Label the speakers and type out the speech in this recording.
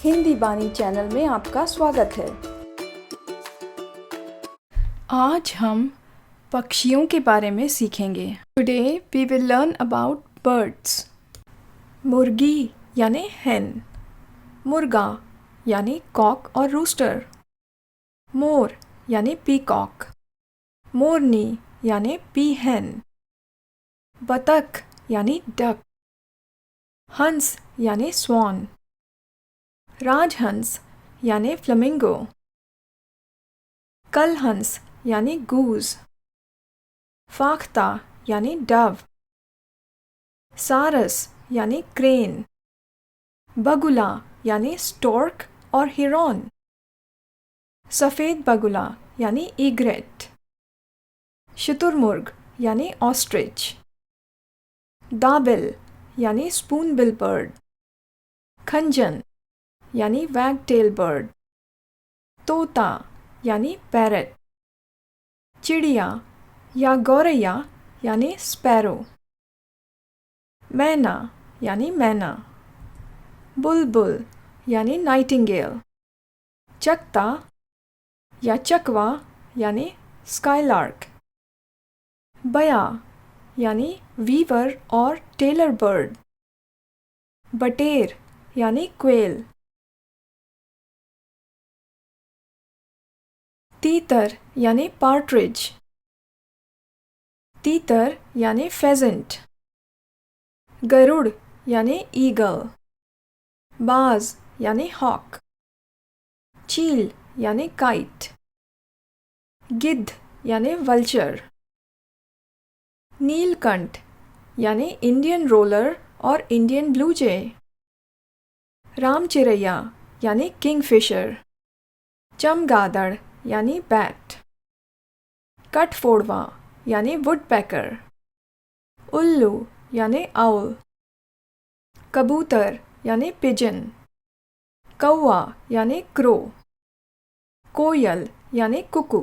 Speaker 1: हिंदी बानी चैनल में आपका स्वागत है। आज हम पक्षियों के बारे में सीखेंगे। Today we will learn about birds. मुर्गी यानी hen, मुर्गा यानी कॉक और रूस्टर, मोर यानी पीकॉक, मोरनी यानी पीहेन, बतख यानी डक, हंस यानी स्वान, राजहंस यानी फ्लेमिंगो, कलहंस यानी गूज, फाख्ता यानी डव, सारस यानी क्रेन, बगुला यानी स्टॉर्क और हिरॉन, सफ़ेद बगुला यानी ईग्रेट, शुतुरमुर्ग यानी ऑस्ट्रिच, दाबिल यानी स्पूनबिल बर्ड, खंजन यानी वैगटेल बर्ड, तोता यानी पैरट, चिड़िया या गौरैया यानी स्पैरो, मैना यानी मैना, बुलबुल यानी नाइटिंगेल, चकता या चकवा यानी स्काईलार्क, बया यानी वीवर और टेलर बर्ड, बटेर यानी क्वेल, तीतर यानी पार्ट्रिज, तीतर यानी फेजेंट, गरुड़ यानी ईगल, बाज यानी हॉक, चील यानी काइट, गिद्ध यानी वल्चर, नीलकंठ यानी इंडियन रोलर और इंडियन ब्लू जे, रामचिरैया यानी किंगफिशर, चमगादड़ यानी बैट, कठफोड़वा यानी वुडपेकर, उल्लू यानी आउल, कबूतर यानी पिजन, कौवा यानी क्रो, कोयल यानी कुकू।